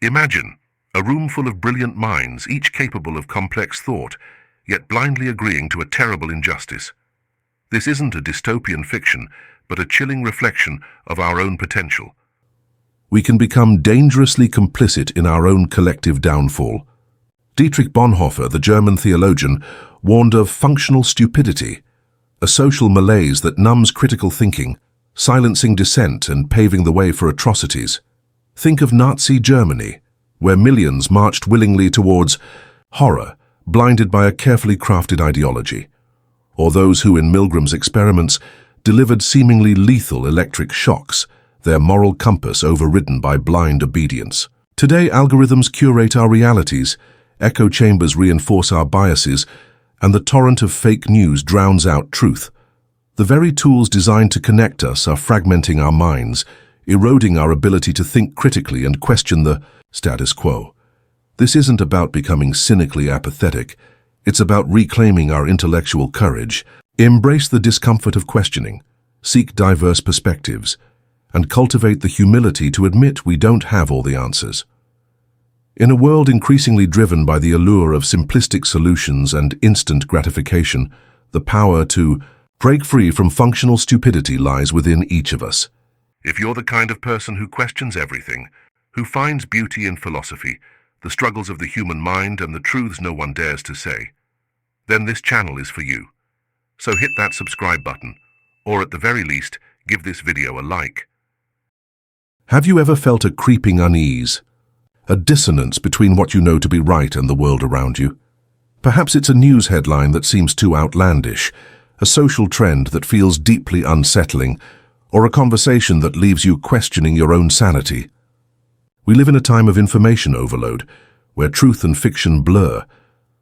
Imagine a room full of brilliant minds, each capable of complex thought, yet blindly agreeing to a terrible injustice. This isn't a dystopian fiction, but a chilling reflection of our own potential. We can become dangerously complicit in our own collective downfall. Dietrich Bonhoeffer, the German theologian, warned of functional stupidity, a social malaise that numbs critical thinking, silencing dissent and paving the way for atrocities. Think of Nazi Germany, where millions marched willingly towards horror, blinded by a carefully crafted ideology. Or those who, in Milgram's experiments, delivered seemingly lethal electric shocks, their moral compass overridden by blind obedience. Today, algorithms curate our realities, echo chambers reinforce our biases, and the torrent of fake news drowns out truth. The very tools designed to connect us are fragmenting our minds, eroding our ability to think critically and question the status quo. This isn't about becoming cynically apathetic. It's about reclaiming our intellectual courage. Embrace the discomfort of questioning, seek diverse perspectives, and cultivate the humility to admit we don't have all the answers. In a world increasingly driven by the allure of simplistic solutions and instant gratification, the power to break free from functional stupidity lies within each of us. If you're the kind of person who questions everything, who finds beauty in philosophy, the struggles of the human mind, and the truths no one dares to say, then this channel is for you. So hit that subscribe button, or at the very least, give this video a like. Have you ever felt a creeping unease, a dissonance between what you know to be right and the world around you? Perhaps it's a news headline that seems too outlandish, a social trend that feels deeply unsettling, or a conversation that leaves you questioning your own sanity. We live in a time of information overload, where truth and fiction blur,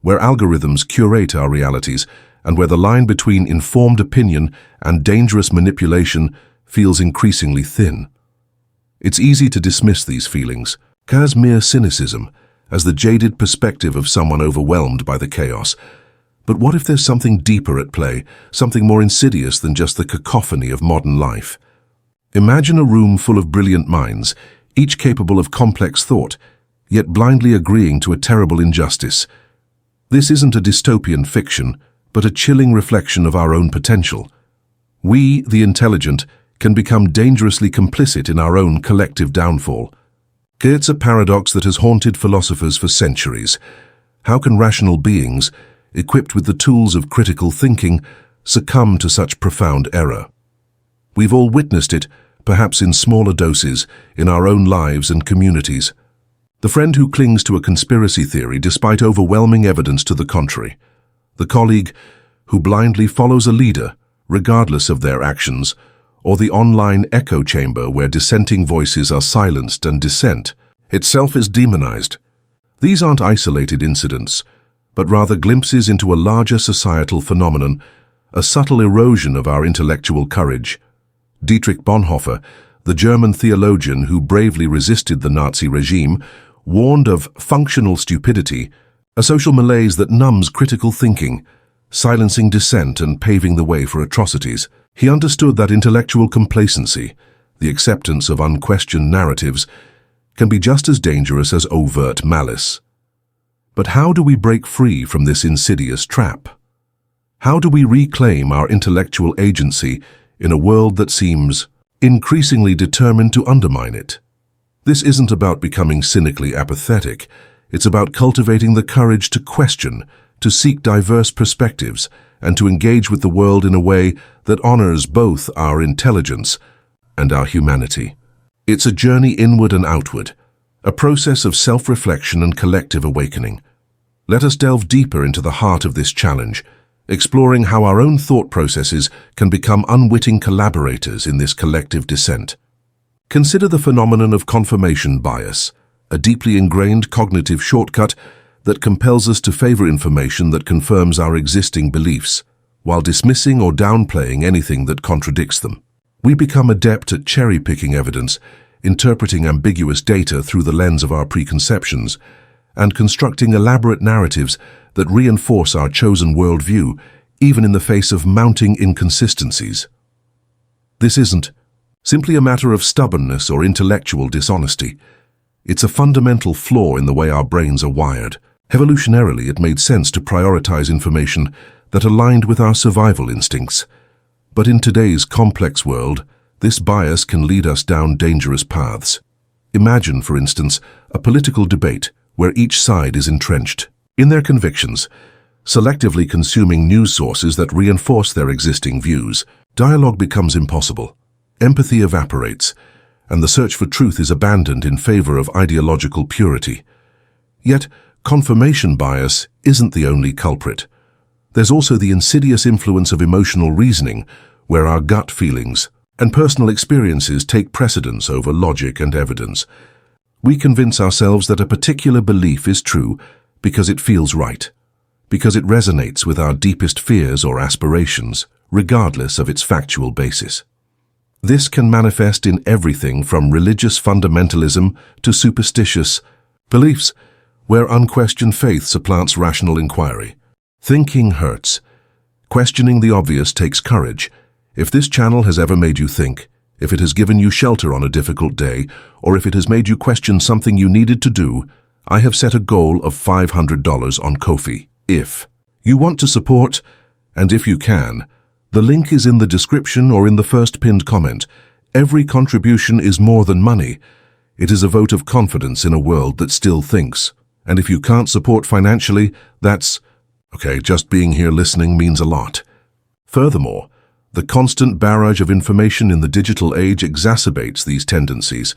where algorithms curate our realities, and where the line between informed opinion and dangerous manipulation feels increasingly thin. It's easy to dismiss these feelings as mere cynicism, as the jaded perspective of someone overwhelmed by the chaos. But what if there's something deeper at play, something more insidious than just the cacophony of modern life? Imagine a room full of brilliant minds, each capable of complex thought, yet blindly agreeing to a terrible injustice. This isn't a dystopian fiction, but a chilling reflection of our own potential. We, the intelligent, can become dangerously complicit in our own collective downfall. It's a paradox that has haunted philosophers for centuries. How can rational beings, equipped with the tools of critical thinking, succumb to such profound error? We've all witnessed it, perhaps in smaller doses, in our own lives and communities. The friend who clings to a conspiracy theory despite overwhelming evidence to the contrary. The colleague who blindly follows a leader, regardless of their actions, or the online echo chamber where dissenting voices are silenced and dissent itself is demonized. These aren't isolated incidents, but rather glimpses into a larger societal phenomenon, a subtle erosion of our intellectual courage. Dietrich Bonhoeffer, the German theologian who bravely resisted the Nazi regime, warned of functional stupidity, a social malaise that numbs critical thinking, silencing dissent and paving the way for atrocities. He understood that intellectual complacency, the acceptance of unquestioned narratives, can be just as dangerous as overt malice. But how do we break free from this insidious trap? How do we reclaim our intellectual agency in a world that seems increasingly determined to undermine it? This isn't about becoming cynically apathetic. It's about cultivating the courage to question, to seek diverse perspectives, and to engage with the world in a way that honors both our intelligence and our humanity. It's a journey inward and outward, a process of self-reflection and collective awakening. Let us delve deeper into the heart of this challenge, exploring how our own thought processes can become unwitting collaborators in this collective descent. Consider the phenomenon of confirmation bias, a deeply ingrained cognitive shortcut that compels us to favor information that confirms our existing beliefs, while dismissing or downplaying anything that contradicts them. We become adept at cherry-picking evidence, interpreting ambiguous data through the lens of our preconceptions, and constructing elaborate narratives that reinforce our chosen worldview, even in the face of mounting inconsistencies. This isn't simply a matter of stubbornness or intellectual dishonesty. It's a fundamental flaw in the way our brains are wired. Evolutionarily, it made sense to prioritize information that aligned with our survival instincts. But in today's complex world, this bias can lead us down dangerous paths. Imagine, for instance, a political debate where each side is entrenched in their convictions, selectively consuming news sources that reinforce their existing views. Dialogue becomes impossible. Empathy evaporates, and the search for truth is abandoned in favor of ideological purity. Yet, confirmation bias isn't the only culprit. There's also the insidious influence of emotional reasoning, where our gut feelings and personal experiences take precedence over logic and evidence. We convince ourselves that a particular belief is true because it feels right, because it resonates with our deepest fears or aspirations, regardless of its factual basis. This can manifest in everything from religious fundamentalism to superstitious beliefs, where unquestioned faith supplants rational inquiry. Thinking hurts. Questioning the obvious takes courage. If this channel has ever made you think, if it has given you shelter on a difficult day, or if it has made you question something you needed to do, I have set a goal of $500 on Ko-fi. If you want to support, and if you can, the link is in the description or in the first pinned comment. Every contribution is more than money. It is a vote of confidence in a world that still thinks. And if you can't support financially, that's okay, just being here listening means a lot. Furthermore, the constant barrage of information in the digital age exacerbates these tendencies.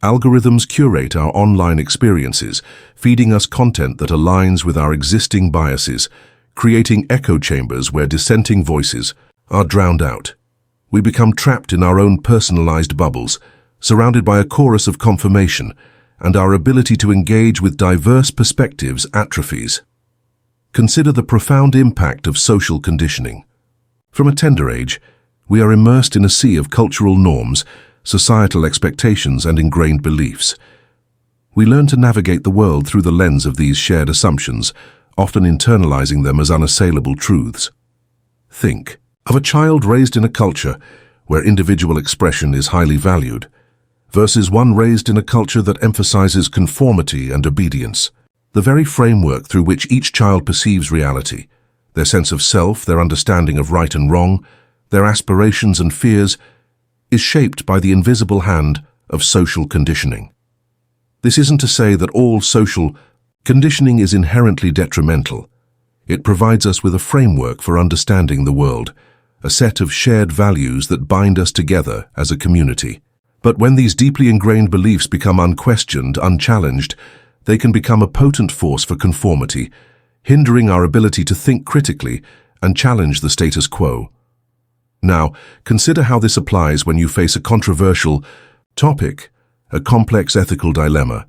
Algorithms curate our online experiences, feeding us content that aligns with our existing biases, creating echo chambers where dissenting voices are drowned out. We become trapped in our own personalized bubbles, surrounded by a chorus of confirmation, and our ability to engage with diverse perspectives atrophies. Consider the profound impact of social conditioning. From a tender age, we are immersed in a sea of cultural norms, societal expectations, and ingrained beliefs. We learn to navigate the world through the lens of these shared assumptions, often internalizing them as unassailable truths. Think of a child raised in a culture where individual expression is highly valued, versus one raised in a culture that emphasizes conformity and obedience. The very framework through which each child perceives reality, their sense of self, their understanding of right and wrong, their aspirations and fears, is shaped by the invisible hand of social conditioning. This isn't to say that all social conditioning is inherently detrimental. It provides us with a framework for understanding the world, a set of shared values that bind us together as a community. But when these deeply ingrained beliefs become unquestioned, unchallenged, they can become a potent force for conformity, hindering our ability to think critically and challenge the status quo. Now, consider how this applies when you face a controversial topic, a complex ethical dilemma,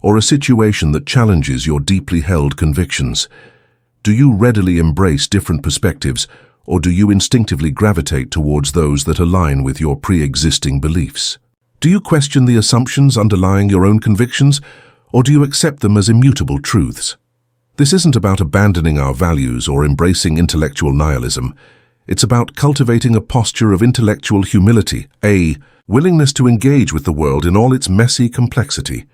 or a situation that challenges your deeply held convictions. Do you readily embrace different perspectives, or do you instinctively gravitate towards those that align with your pre-existing beliefs? Do you question the assumptions underlying your own convictions, or do you accept them as immutable truths? This isn't about abandoning our values or embracing intellectual nihilism. It's about cultivating a posture of intellectual humility, a willingness to engage with the world in all its messy complexity.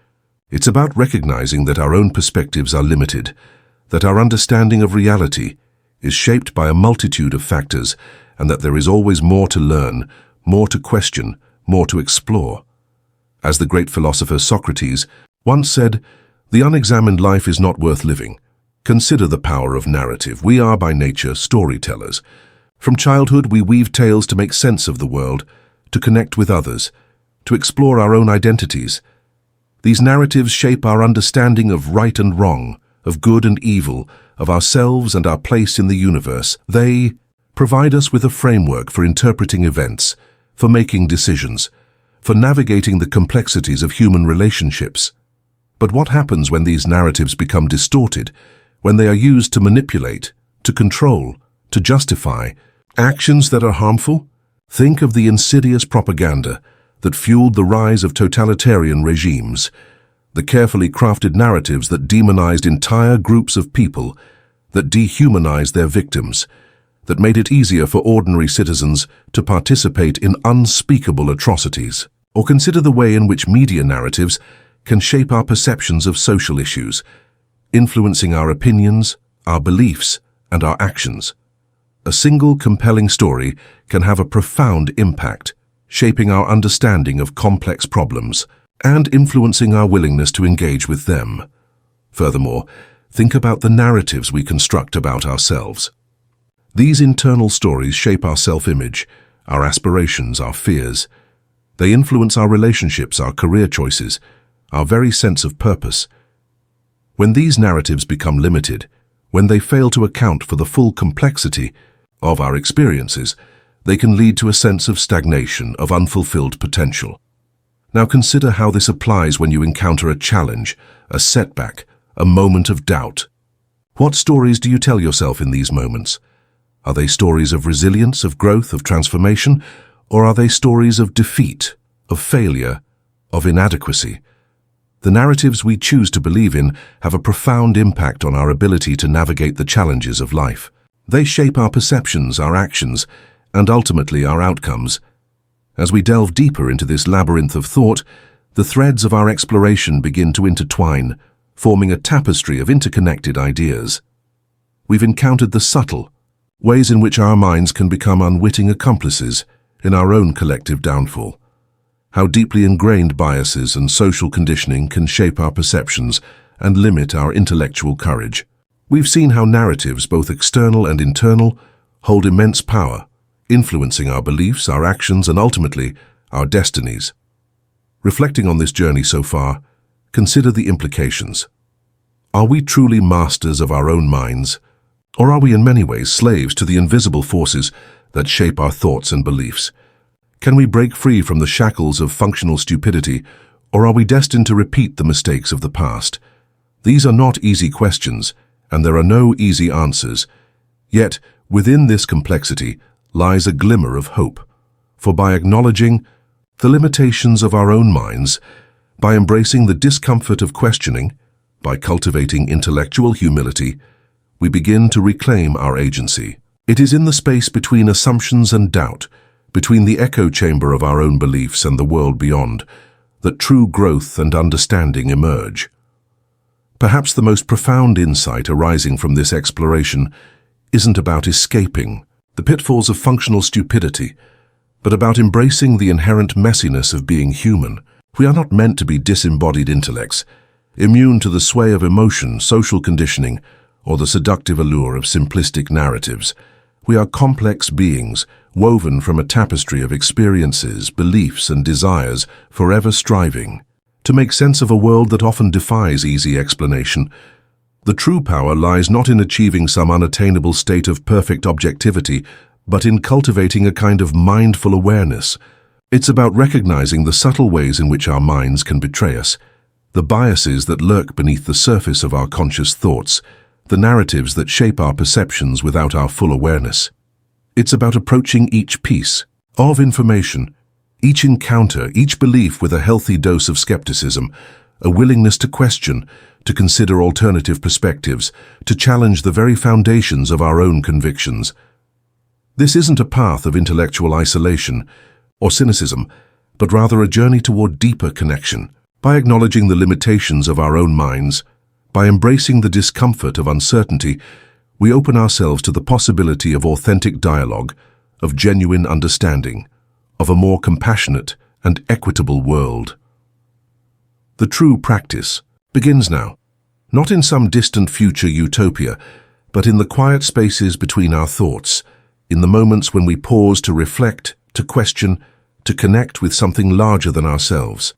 It's about recognizing that our own perspectives are limited, that our understanding of reality is shaped by a multitude of factors, and that there is always more to learn, more to question, more to explore. As the great philosopher Socrates once said, "The unexamined life is not worth living." Consider the power of narrative. We are by nature storytellers. From childhood, we weave tales to make sense of the world, to connect with others, to explore our own identities. These narratives shape our understanding of right and wrong, of good and evil, of ourselves and our place in the universe. They provide us with a framework for interpreting events, for making decisions, for navigating the complexities of human relationships. But what happens when these narratives become distorted, when they are used to manipulate, to control, to justify actions that are harmful? Think of the insidious propaganda that fueled the rise of totalitarian regimes, the carefully crafted narratives that demonized entire groups of people, that dehumanized their victims, that made it easier for ordinary citizens to participate in unspeakable atrocities. Or consider the way in which media narratives can shape our perceptions of social issues, influencing our opinions, our beliefs, and our actions. A single compelling story can have a profound impact, shaping our understanding of complex problems and influencing our willingness to engage with them. Furthermore, think about the narratives we construct about ourselves. These internal stories shape our self-image, our aspirations, our fears. They influence our relationships, our career choices, our very sense of purpose. When these narratives become limited, when they fail to account for the full complexity of our experiences, they can lead to a sense of stagnation, of unfulfilled potential. Now consider how this applies when you encounter a challenge, a setback, a moment of doubt. What stories do you tell yourself in these moments? Are they stories of resilience, of growth, of transformation, or are they stories of defeat, of failure, of inadequacy? The narratives we choose to believe in have a profound impact on our ability to navigate the challenges of life. They shape our perceptions, our actions, and ultimately our outcomes. As we delve deeper into this labyrinth of thought, the threads of our exploration begin to intertwine, forming a tapestry of interconnected ideas. We've encountered the subtle ways in which our minds can become unwitting accomplices in our own collective downfall. How deeply ingrained biases and social conditioning can shape our perceptions and limit our intellectual courage. We've seen how narratives, both external and internal, hold immense power, influencing our beliefs, our actions, and ultimately, our destinies. Reflecting on this journey so far, consider the implications. Are we truly masters of our own minds, or are we in many ways slaves to the invisible forces that shape our thoughts and beliefs? Can we break free from the shackles of functional stupidity, or are we destined to repeat the mistakes of the past? These are not easy questions, and there are no easy answers. Yet, within this complexity lies a glimmer of hope. For by acknowledging the limitations of our own minds, by embracing the discomfort of questioning, by cultivating intellectual humility, we begin to reclaim our agency. It is in the space between assumptions and doubt, between the echo chamber of our own beliefs and the world beyond, that true growth and understanding emerge. Perhaps the most profound insight arising from this exploration isn't about escaping the pitfalls of functional stupidity, but about embracing the inherent messiness of being human. We are not meant to be disembodied intellects, immune to the sway of emotion, social conditioning, or the seductive allure of simplistic narratives. We are complex beings, woven from a tapestry of experiences, beliefs, and desires, forever striving to make sense of a world that often defies easy explanation. The true power lies not in achieving some unattainable state of perfect objectivity, but in cultivating a kind of mindful awareness. It's about recognizing the subtle ways in which our minds can betray us, the biases that lurk beneath the surface of our conscious thoughts, the narratives that shape our perceptions without our full awareness. It's about approaching each piece of information, each encounter, each belief with a healthy dose of skepticism, a willingness to question, to consider alternative perspectives, to challenge the very foundations of our own convictions. This isn't a path of intellectual isolation or cynicism, but rather a journey toward deeper connection. By acknowledging the limitations of our own minds, by embracing the discomfort of uncertainty, we open ourselves to the possibility of authentic dialogue, of genuine understanding, of a more compassionate and equitable world. The true practice begins now, not in some distant future utopia, but in the quiet spaces between our thoughts, in the moments when we pause to reflect, to question, to connect with something larger than ourselves.